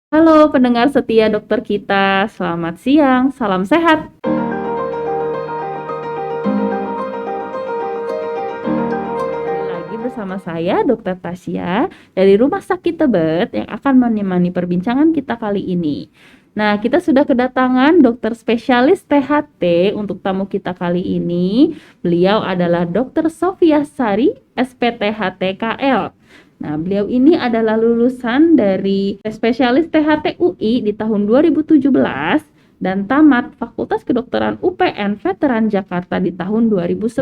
Halo pendengar setia dokter kita, selamat siang, salam sehat. Kembali lagi bersama saya Dokter Tasya dari Rumah Sakit Tebet yang akan menemani perbincangan kita kali ini. Nah, kita sudah kedatangan dokter spesialis THT untuk tamu kita kali ini. Beliau adalah Dr. Sofia Sari, SPTHT KL. Nah, beliau ini adalah lulusan dari spesialis THT UI di tahun 2017 dan tamat Fakultas Kedokteran UPN Veteran Jakarta di tahun 2010.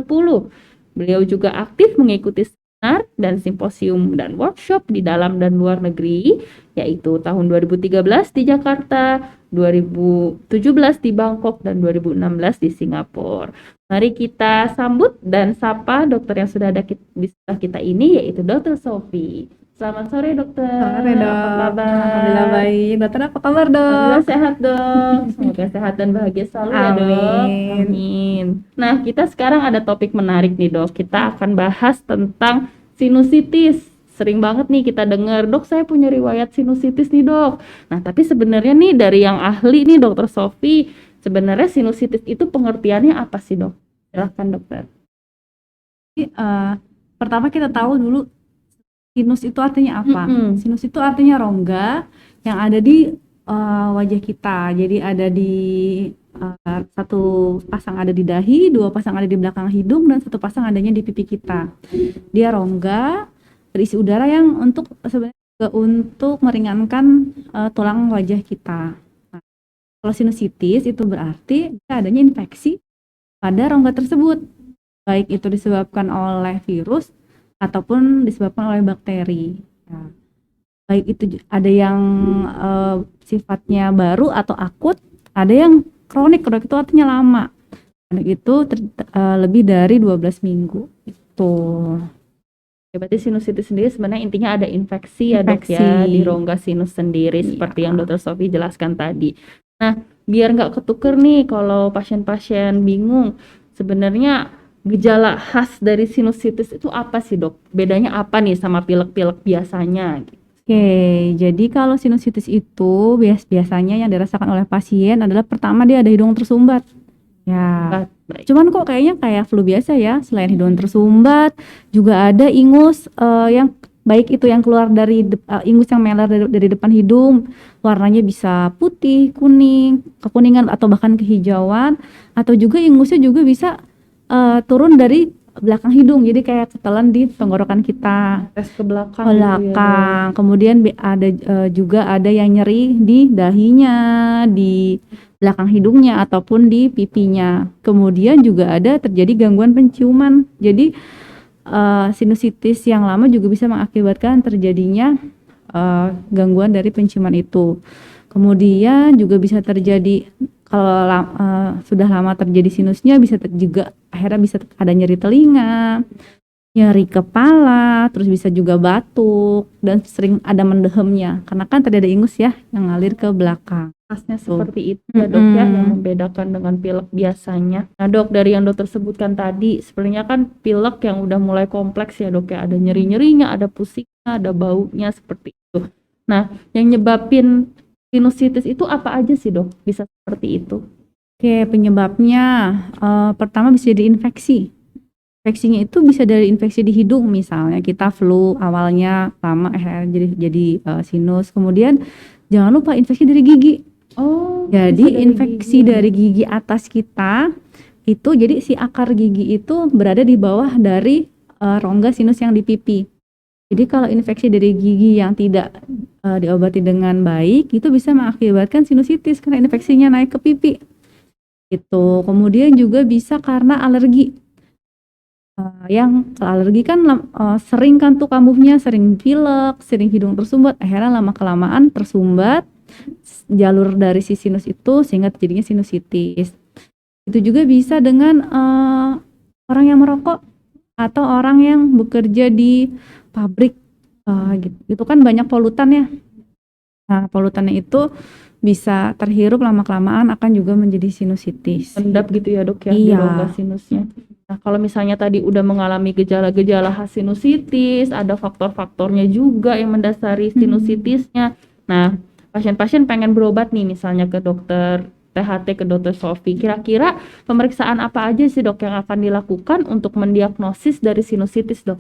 Beliau juga aktif mengikuti seminar dan simposium dan workshop di dalam dan luar negeri, yaitu tahun 2013 di Jakarta, 2017 di Bangkok, dan 2016 di Singapura. Mari kita sambut dan sapa dokter yang sudah ada di sebelah kita ini, yaitu Dokter Sofi. Selamat sore dokter. Sore Apa dok, kabar? alhamdulillah baik. Dokter apa kabar dok? Alhamdulillah sehat dok. Semoga sehat dan bahagia selalu ya dok. Amin. Amin. Nah, kita sekarang ada topik menarik nih dok. Kita akan bahas tentang sinusitis. Sering banget nih kita dengar, dok saya punya riwayat sinusitis nih dok. Nah, tapi sebenarnya nih dari yang ahli nih dokter Sofi, sebenarnya sinusitis itu pengertiannya apa sih dok? Silahkan dokter. Jadi, pertama kita tahu dulu sinus itu artinya apa. Sinus itu artinya rongga yang ada di wajah kita. Jadi ada di satu pasang ada di dahi, dua pasang ada di belakang hidung, dan satu pasang adanya di pipi kita. Dia rongga berisi udara yang sebenarnya juga untuk meringankan tulang wajah kita. Nah, kalau sinusitis itu berarti adanya infeksi pada rongga tersebut, baik itu disebabkan oleh virus ataupun disebabkan oleh bakteri. Ya. Baik itu ada yang sifatnya baru atau akut, ada yang kronik itu artinya lama. Kronik itu lebih dari 12 minggu. Itu. Ya, berarti sinusitis sendiri sebenarnya intinya ada infeksi ya dok ya di rongga sinus sendiri seperti yang dokter Sofi jelaskan tadi. Nah, biar nggak ketuker nih kalau pasien-pasien bingung, sebenarnya gejala khas dari sinusitis itu apa sih dok? Bedanya apa nih sama pilek-pilek biasanya? Oke, jadi kalau sinusitis itu biasanya yang dirasakan oleh pasien adalah pertama dia ada hidung tersumbat. Ya, cuman kok kayaknya kayak flu biasa ya. Selain hidung tersumbat, juga ada ingus yang baik itu yang keluar dari ingus yang meler dari depan hidung, warnanya bisa putih, kuning, kekuningan atau bahkan kehijauan, atau juga ingusnya juga bisa turun dari belakang hidung, jadi kayak ketelan di tenggorokan kita. Tes ke belakang. Belakang. Kemudian ada juga ada yang nyeri di dahinya, di belakang hidungnya ataupun di pipinya. Kemudian juga ada terjadi gangguan penciuman. Jadi sinusitis yang lama juga bisa mengakibatkan terjadinya gangguan dari penciuman itu. Kemudian juga bisa terjadi kalau sudah lama terjadi sinusnya bisa juga akhirnya bisa ada nyeri telinga, nyeri kepala, terus bisa juga batuk dan sering ada mendehemnya karena kan tadi ada ingus ya yang ngalir ke belakang. Khasnya seperti itu ya dok ya, yang membedakan dengan pilek biasanya. Nah dok, dari yang dokter sebutkan tadi sebenarnya kan pilek yang udah mulai kompleks ya dok ya, ada nyeri-nyerinya, ada pusingnya, ada baunya seperti itu. Nah, yang nyebabin sinusitis itu apa aja sih dok bisa seperti itu? Oke, penyebabnya pertama bisa jadi infeksi. Infeksinya itu bisa dari infeksi di hidung, misalnya kita flu awalnya lama jadi sinus. Kemudian jangan lupa infeksi dari gigi. Jadi infeksi dari gigi atas kita itu, jadi si akar gigi itu berada di bawah dari rongga sinus yang di pipi. Jadi kalau infeksi dari gigi yang tidak diobati dengan baik itu bisa mengakibatkan sinusitis karena infeksinya naik ke pipi. Itu. Kemudian juga bisa karena alergi. Yang alergi kan sering kan tuh kambuhnya, sering pilek, sering hidung tersumbat, akhirnya lama-kelamaan tersumbat jalur dari si sinus itu sehingga terjadinya sinusitis. Itu juga bisa dengan orang yang merokok atau orang yang bekerja di pabrik gitu. Itu kan banyak polutan ya. Nah, polutannya itu bisa terhirup lama-kelamaan akan juga menjadi sinusitis. Endap gitu ya dok ya, di rongga sinusnya. Nah, kalau misalnya tadi udah mengalami gejala-gejala khas sinusitis, ada faktor-faktornya juga yang mendasari sinusitisnya. Nah, pasien-pasien pengen berobat nih misalnya ke dokter THT, ke dokter Sofi, kira-kira pemeriksaan apa aja sih dok yang akan dilakukan untuk mendiagnosis dari sinusitis dok?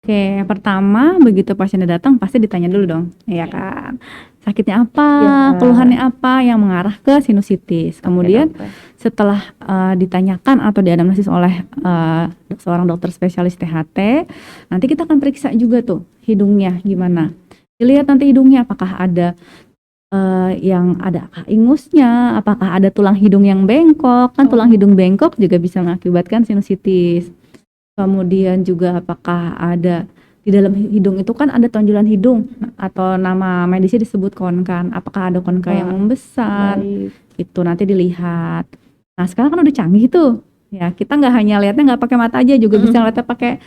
Oke, yang pertama begitu pasiennya datang pasti ditanya dulu dong, ya kan? Sakitnya apa, Iya. keluhannya apa yang mengarah ke sinusitis. Oke, Kemudian dokter. setelah ditanyakan atau dianalisis oleh seorang dokter spesialis THT, nanti kita akan periksa juga tuh hidungnya gimana. Dilihat nanti hidungnya apakah ada yang ada ingusnya, apakah ada tulang hidung yang bengkok. Kan tulang hidung bengkok juga bisa mengakibatkan sinusitis. Kemudian juga apakah ada di dalam hidung itu kan ada tonjolan hidung atau nama medisnya disebut konkan. Apakah ada konka yang membesar? Baik. Itu nanti dilihat. Nah sekarang kan udah canggih tuh. Ya kita nggak hanya lihatnya nggak pakai mata aja, juga bisa lihatnya pakai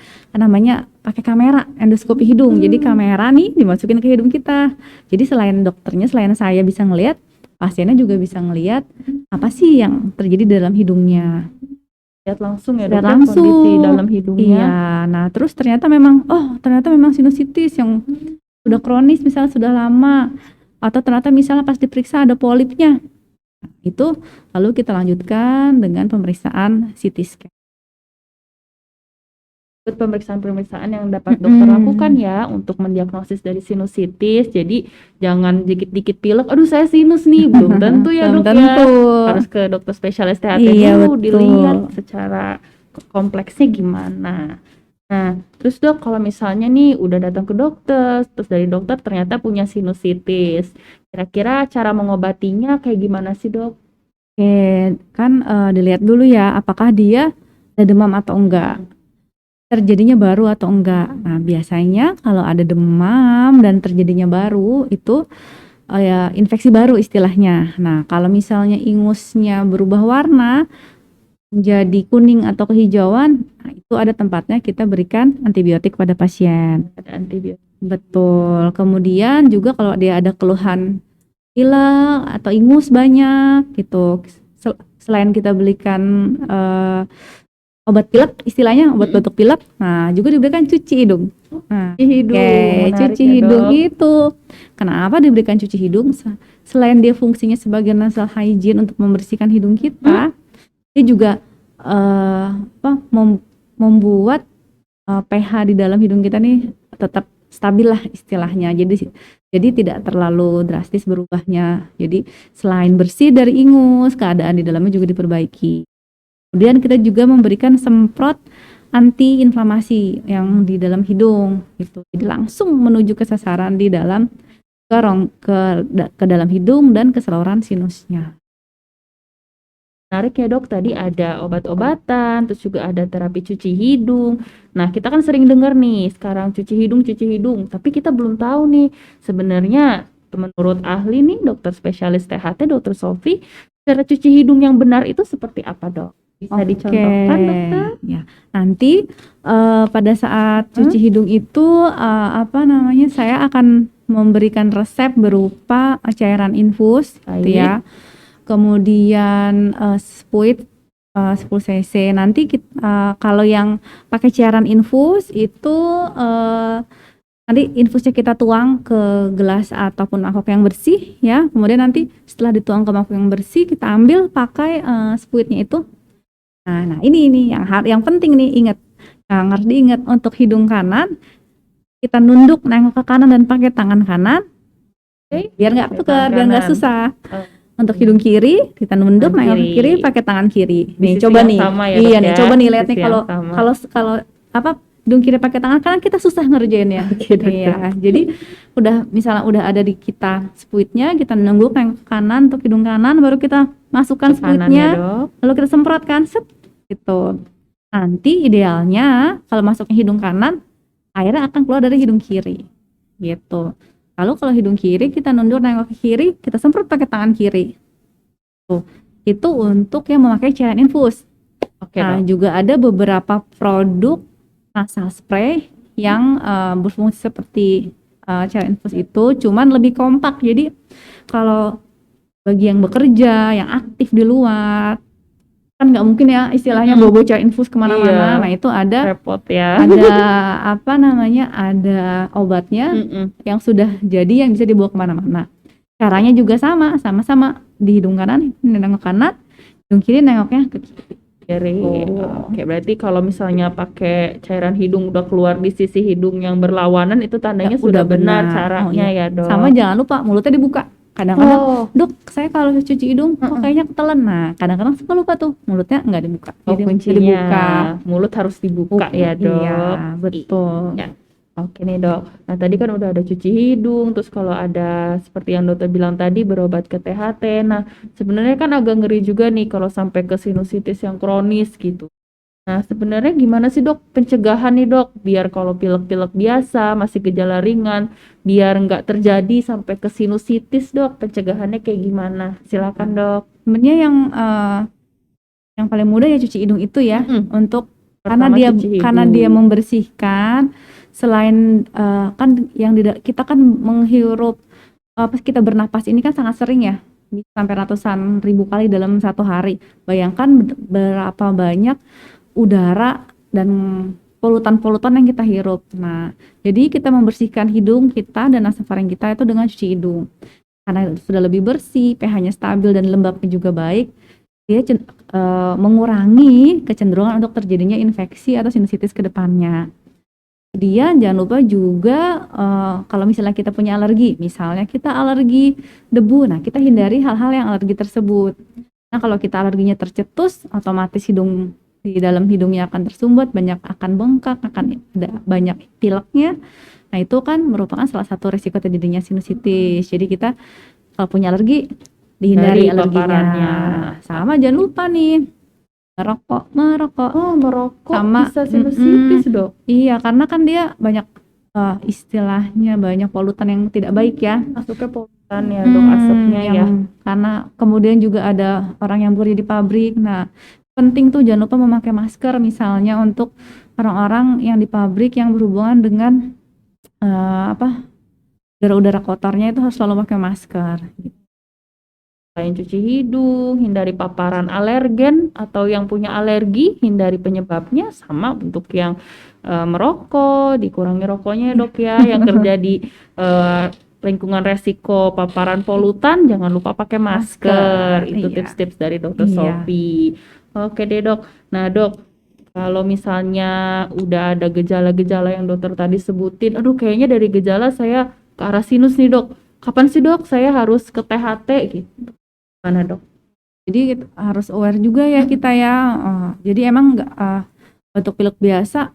pakai kamera endoskopi hidung. Jadi kamera nih dimasukin ke hidung kita. Jadi selain dokternya, selain saya bisa ngelihat, pasiennya juga bisa ngelihat apa sih yang terjadi di dalam hidungnya. Lihat langsung ya Lihat dok ya langsung. kondisi dalam hidungnya. Iya, nah terus ternyata memang sinusitis yang sudah kronis misalnya sudah lama, atau ternyata misalnya pas diperiksa ada polipnya. Nah, itu lalu kita lanjutkan dengan pemeriksaan CT scan. Pemeriksaan-pemeriksaan yang dapat dokter lakukan ya untuk mendiagnosis dari sinusitis. Jadi jangan dikit-dikit pilek, aduh saya sinus nih, belum tentu ya Belum dok ya. tentu. Harus ke dokter spesialis THT Iya, dulu, betul. dilihat secara kompleksnya gimana. Nah, terus dok kalau misalnya nih udah datang ke dokter, terus dari dokter ternyata punya sinusitis, kira-kira cara mengobatinya kayak gimana sih dok? Oke, kan dilihat dulu ya apakah dia ada demam atau enggak, terjadinya baru atau enggak. Nah biasanya kalau ada demam dan terjadinya baru itu ya infeksi baru istilahnya. Nah kalau misalnya ingusnya berubah warna menjadi kuning atau kehijauan, nah itu ada tempatnya kita berikan antibiotik pada pasien. Ada antibiotik. Betul. Kemudian juga kalau dia ada keluhan pilek atau ingus banyak gitu, selain kita berikan obat pilek, istilahnya obat batuk pilek, nah juga diberikan cuci hidung. Nah, Hidung, menarik cuci ya, hidung dok. itu kenapa diberikan cuci hidung? Selain dia fungsinya sebagai nasal hygiene untuk membersihkan hidung kita, dia juga membuat pH di dalam hidung kita nih tetap stabil lah istilahnya. Jadi tidak terlalu drastis berubahnya. Jadi selain bersih dari ingus, keadaan di dalamnya juga diperbaiki. Kemudian kita juga memberikan semprot anti inflamasi yang di dalam hidung gitu. Jadi langsung menuju ke sasaran di dalam ke dalam hidung dan ke saluran sinusnya. Menarik ya dok, tadi ada obat-obatan, terus juga ada terapi cuci hidung. Nah kita kan sering dengar nih sekarang cuci hidung, tapi kita belum tahu nih sebenarnya menurut ahli nih dokter spesialis THT, dokter Sofi, cara cuci hidung yang benar itu seperti apa dok? Bisa dicontohkan dokter? Ya, nanti pada saat cuci hidung itu saya akan memberikan resep berupa cairan infus, gitu ya. Kemudian spuit 10 cc. Nanti kalau yang pakai cairan infus itu nanti infusnya kita tuang ke gelas ataupun mangkok yang bersih ya. Kemudian nanti setelah dituang ke mangkok yang bersih kita ambil pakai spuitnya itu. Nah ini yang penting nih, ingat. Nah, harus diingat untuk hidung kanan kita nunduk nengok ke kanan dan pakai tangan kanan. Biar nggak tukar, biar nggak susah. Untuk hidung kiri kita nunduk nengok ke kiri pakai tangan kiri. Nih coba nih. Iya nih, coba nih lihat nih kalau hidung kiri pakai tangan kanan kita susah ngerjainnya. Iya. Jadi misalnya udah ada di kita spuitnya, kita nunduk nengok ke kanan untuk hidung kanan, baru kita masukkan spuitnya, lalu kita semprotkan gitu. Nanti idealnya kalau masuknya hidung kanan, airnya akan keluar dari hidung kiri gitu. Lalu kalau hidung kiri kita nunduk nengok ke kiri, kita semprot pakai tangan kiri. Tuh, itu untuk yang memakai cairan infus. Nah, juga ada beberapa produk nasal spray yang berfungsi seperti cairan infus itu, cuman lebih kompak. Jadi kalau bagi yang bekerja, yang aktif di luar, kan nggak mungkin ya istilahnya bawa cairan infus kemana-mana. Nah itu ada repot ya. Ada ada obatnya yang sudah jadi yang bisa dibawa kemana-mana. Caranya juga sama-sama di hidung kanan nengok kanan, hidung kiri nengoknya ke kiri. Oke, berarti kalau misalnya pakai cairan hidung udah keluar di sisi hidung yang berlawanan itu tandanya Ya, sudah udah benar benar. caranya iya. ya, Dok. Sama jangan lupa mulutnya dibuka. Kadang-kadang, Oh, dok saya kalau cuci hidung kok kayaknya ketelan. Nah kadang-kadang suka lupa tuh mulutnya nggak dibuka. oh Jadi kuncinya dibuka. mulut harus dibuka ya, Dok. Iya betul. Iya. Oke nih, Dok. Nah, tadi kan udah ada cuci hidung, terus kalau ada seperti yang dokter bilang tadi berobat ke THT. Nah, sebenarnya kan agak ngeri juga nih kalau sampai ke sinusitis yang kronis gitu. Nah, sebenarnya gimana sih, Dok, pencegahan nih, Dok, biar kalau pilek-pilek biasa masih gejala ringan, biar nggak terjadi sampai ke sinusitis, Dok. Pencegahannya kayak gimana? Silakan, Dok. Sebenarnya yang paling mudah ya cuci hidung itu ya, untuk karena Pertama dia cuci karena hidung. dia membersihkan. Selain kan yang kita kan menghirup kita bernapas ini kan sangat sering ya, bisa sampai ratusan ribu kali dalam satu hari. Bayangkan berapa banyak udara dan polutan-polutan yang kita hirup. Nah, jadi kita membersihkan hidung kita dan nasofaring kita itu dengan cuci hidung. Karena sudah lebih bersih, pH-nya stabil dan lembabnya juga baik, dia mengurangi kecenderungan untuk terjadinya infeksi atau sinusitis ke depannya. Kemudian jangan lupa juga kalau misalnya kita punya alergi, misalnya kita alergi debu, nah kita hindari hal-hal yang alergi tersebut. Nah kalau kita alerginya tercetus, otomatis hidung di dalam hidungnya akan tersumbat, akan bengkak, akan ada banyak pileknya. Nah itu kan merupakan salah satu risiko terjadinya sinusitis. Jadi kita kalau punya alergi dihindari Dari alerginya. paparannya. Sama jangan lupa nih merokok. Oh, merokok Sama bisa sinusitis, Dok. Iya, karena kan dia banyak istilahnya banyak polutan yang tidak baik ya. Masuknya polutan ya, Dok, asapnya ya. Karena kemudian juga ada orang yang bekerja di pabrik. Nah, penting tuh jangan lupa memakai masker misalnya untuk orang-orang yang di pabrik yang berhubungan dengan udara-udara kotornya itu harus selalu pakai masker. Selain cuci hidung, hindari paparan alergen atau yang punya alergi, hindari penyebabnya. Sama untuk yang merokok, dikurangi rokoknya, Dok ya. Yang kerja di lingkungan resiko paparan polutan, jangan lupa pakai masker. Itu iya. tips-tips dari Dokter Iya. Sophie. Oke deh, Dok. Nah, Dok, kalau misalnya udah ada gejala-gejala yang dokter tadi sebutin, aduh kayaknya dari gejala saya ke arah sinus nih, Dok. Kapan sih, Dok, saya harus ke THT gitu? Mana, Dok? Jadi harus aware juga ya kita ya. Jadi emang nggak batuk pilek biasa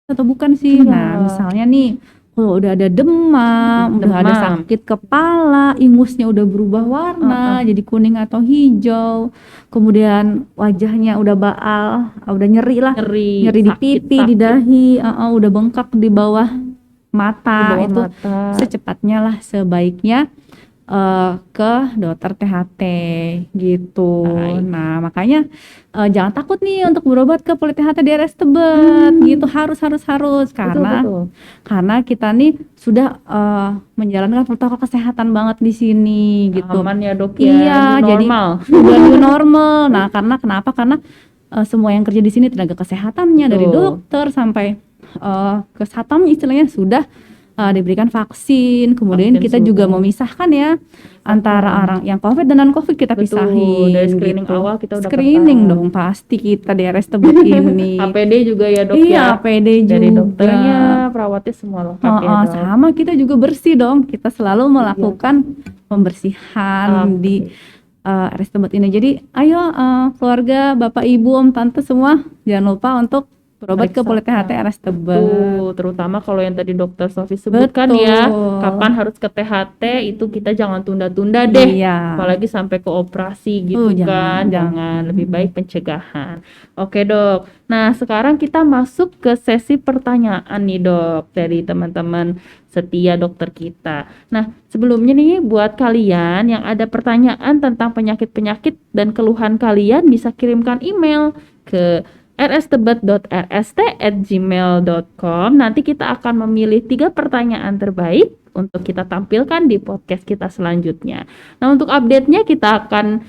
atau bukan sih? Iya. Nah, misalnya nih kalau udah ada demam, udah ada Demam. sakit kepala, ingusnya udah berubah warna, jadi kuning atau hijau, kemudian wajahnya udah baal, udah nyeri lah, nyeri di pipi, di dahi, udah bengkak di bawah mata, itu secepatnya lah sebaiknya ke dokter THT gitu. Nah makanya jangan takut nih untuk berobat ke Poli THT di RS Tebet gitu, harus karena kita nih sudah menjalankan protokol kesehatan banget di sini gitu. Aman ya, Dok ya. Iya, jadi new normal. Nah kenapa? Karena semua yang kerja di sini tenaga kesehatannya dari dokter sampai ke satpam istilahnya sudah diberikan vaksin, kemudian kita juga memisahkan ya antara orang yang COVID dan non COVID kita pisahin. Dari screening gitu. awal kita udah screening dong pasti kita di RS Tebet ini. APD juga ya, Dok ya. Iya, APD juga. Dari dokternya, perawatnya semua lengkap ya, Dok. Sama kita juga bersih dong. Kita selalu melakukan pembersihan di RS Tebet ini. Jadi ayo keluarga, bapak, ibu, om, tante semua jangan lupa untuk berobat ke Poli THT RS Tebet. Terutama kalau yang tadi dokter Sophie sebutkan ya, kapan harus ke THT itu kita jangan tunda-tunda deh. Iya. Apalagi sampai ke operasi gitu kan. Jangan, lebih baik pencegahan. Oke, Dok. Nah, sekarang kita masuk ke sesi pertanyaan nih, Dok, dari teman-teman setia dokter kita. Nah, sebelumnya nih buat kalian yang ada pertanyaan tentang penyakit-penyakit dan keluhan kalian bisa kirimkan email ke rstebet.rst@gmail.com. Nanti kita akan memilih 3 pertanyaan terbaik untuk kita tampilkan di podcast kita selanjutnya. Nah, untuk update-nya kita akan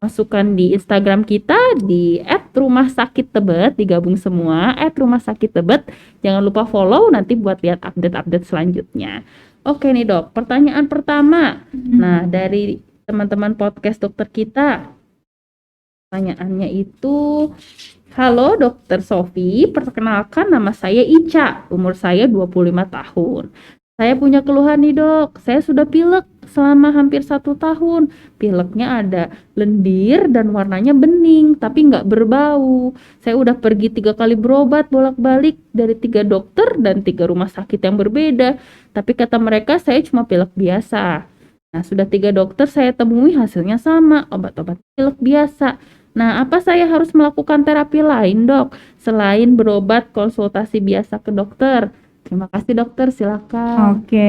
masukkan di Instagram kita di @rumahsakittebet, digabung semua @rumahsakittebet. Jangan lupa follow nanti buat lihat update-update selanjutnya. Oke nih dok, pertanyaan pertama. Nah, dari teman-teman podcast dokter kita, pertanyaannya itu, halo dokter Sofi, perkenalkan nama saya Ica, umur saya 25 tahun. Saya punya keluhan nih dok, saya sudah pilek selama hampir 1 tahun. Pileknya ada lendir dan warnanya bening, tapi nggak berbau. Saya udah pergi 3 kali berobat bolak-balik dari 3 dokter dan 3 rumah sakit yang berbeda. Tapi kata mereka saya cuma pilek biasa. Nah, sudah 3 dokter saya temui hasilnya sama, obat-obat pilek biasa. Nah, apa saya harus melakukan terapi lain, dok? Selain berobat konsultasi biasa ke dokter. Terima kasih dokter, silakan. Oke,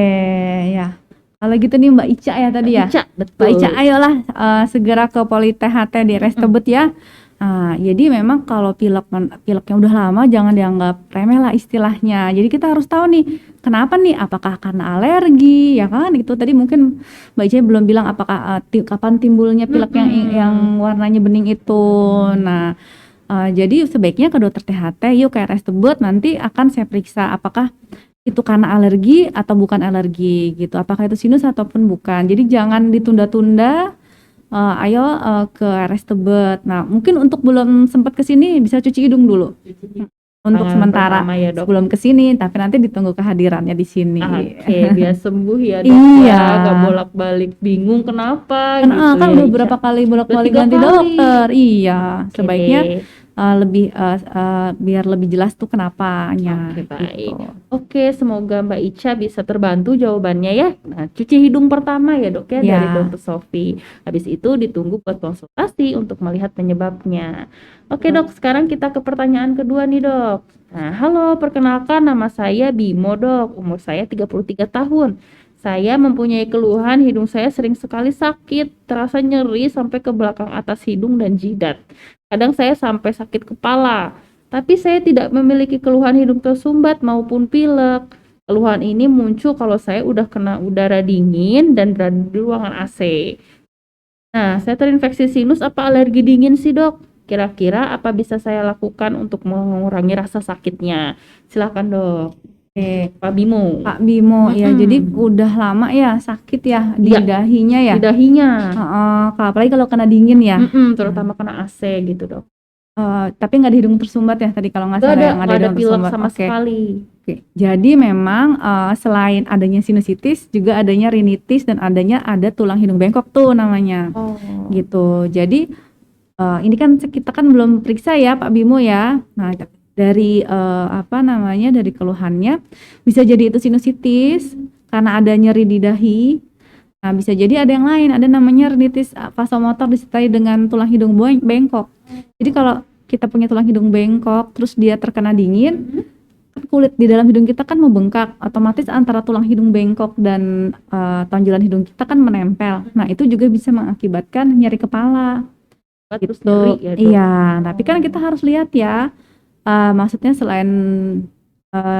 ya. Kalau gitu nih Mbak Ica ya tadi ya. Ica, Mbak betul. Ica, ayolah segera ke Poli THT di RS Tebet ya. Jadi memang kalau pileknya udah lama jangan dianggap remeh lah istilahnya. Jadi kita harus tahu nih kenapa nih, apakah karena alergi ya kan? Itu tadi mungkin Mbak Ica belum bilang apakah kapan timbulnya pilek yang warnanya bening itu. Nah, jadi sebaiknya ke dokter THT yuk ke RS Tebet, nanti akan saya periksa apakah itu karena alergi atau bukan alergi gitu, apakah itu sinus ataupun bukan. Jadi jangan ditunda-tunda, ayo ke RS Tebet. Nah mungkin untuk belum sempat ke sini bisa cuci hidung dulu untuk sementara Pertama ya dok. sebelum ke sini, tapi nanti ditunggu kehadirannya di sini. Oke, biar sembuh ya dok. Iya. Ya, gak bolak-balik bingung kenapa Kan, gitu kan ya, udah Ica. berapa kali bolak-balik Udah 3 ganti kali. dokter. Iya, Oke sebaiknya deh. biar lebih jelas tuh kenapanya Oke, baik. gitu. Oke, semoga Mbak Ica bisa terbantu jawabannya ya. Nah, cuci hidung pertama ya dok ya Ya. dari dokter Sofi. Habis itu ditunggu buat konsultasi untuk melihat penyebabnya. Oke dok, sekarang kita ke pertanyaan kedua nih dok. Nah, halo, perkenalkan nama saya Bimo dok, umur saya 33 tahun. Saya mempunyai keluhan hidung saya sering sekali sakit, terasa nyeri sampai ke belakang atas hidung dan jidat. Kadang saya sampai sakit kepala. Tapi saya tidak memiliki keluhan hidung tersumbat maupun pilek. Keluhan ini muncul kalau saya udah kena udara dingin dan berada di ruangan AC. Nah, saya terinfeksi sinus apa alergi dingin sih dok? Kira-kira apa bisa saya lakukan untuk mengurangi rasa sakitnya? Silakan dok. Oke, Pak Bimo. Pak Bimo ya, jadi udah lama ya sakit ya di Iya. dahinya ya. Di dahinya. Apalagi kalau kena dingin ya. Terutama kena AC gitu dok. Tapi nggak di hidung tersumbat ya tadi kalau nggak Nggak salah ada, yang nggak ada hidung pilek tersumbat. sama Oke. sekali. Oke. Jadi memang selain adanya sinusitis juga adanya rinitis dan ada tulang hidung bengkok tuh namanya. Oh. Gitu. Jadi ini kan kita kan belum periksa ya Pak Bimo ya. Nah, dari dari keluhannya bisa jadi itu sinusitis karena ada nyeri di dahi. Nah, bisa jadi ada yang lain, ada namanya rinitis vasomotor disertai dengan tulang hidung bengkok. Jadi kalau kita punya tulang hidung bengkok terus dia terkena dingin, kan kulit di dalam hidung kita kan membengkak, otomatis antara tulang hidung bengkok dan tonjolan hidung kita kan menempel. Nah, itu juga bisa mengakibatkan nyeri kepala. Terus Gitu. nyeri ya dok. Iya, tapi kan kita harus lihat ya. Maksudnya selain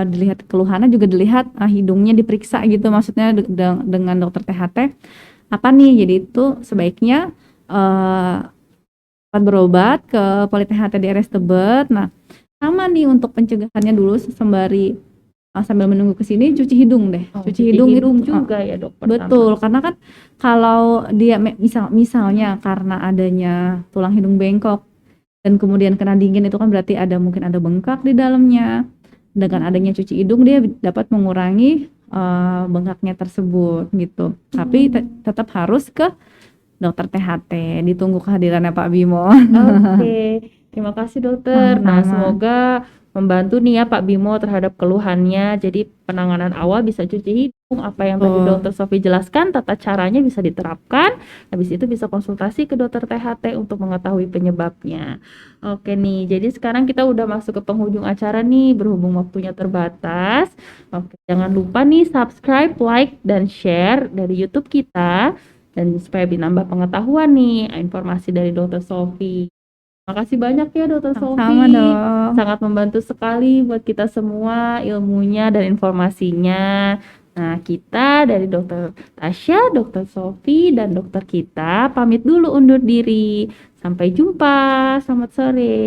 dilihat keluhannya juga dilihat hidungnya diperiksa gitu, maksudnya dengan dokter THT apa nih. Jadi itu sebaiknya berobat ke Poli THT di RS Tebet. Nah, sama nih untuk pencegahannya dulu sembari sambil menunggu ke sini cuci hidung deh. Cuci hidung itu juga ya dok pertama. betul, karena kan kalau dia misalnya karena adanya tulang hidung bengkok dan kemudian kena dingin, itu kan berarti mungkin ada bengkak di dalamnya. Dengan adanya cuci hidung dia dapat mengurangi bengkaknya tersebut gitu. Tapi tetap harus ke dokter THT, ditunggu kehadirannya Pak Bimo. Oke, terima kasih dokter. Nah, Sama-sama. semoga membantu nih ya Pak Bimo terhadap keluhannya. Jadi penanganan awal bisa cuci hidung, apa yang tadi dokter Sofi jelaskan, tata caranya bisa diterapkan. Habis itu bisa konsultasi ke dokter THT untuk mengetahui penyebabnya. Oke nih, jadi sekarang kita udah masuk ke penghujung acara nih, berhubung waktunya terbatas. Oke, jangan lupa nih subscribe, like, dan share dari YouTube kita. Dan supaya nambah pengetahuan nih, informasi dari dokter Sofi. Makasih banyak ya dokter Sofi. Sama dong. Sangat membantu sekali buat kita semua ilmunya dan informasinya. Nah, kita dari dokter Tasya, dokter Sofi, dan dokter kita pamit dulu undur diri. Sampai jumpa. Selamat sore.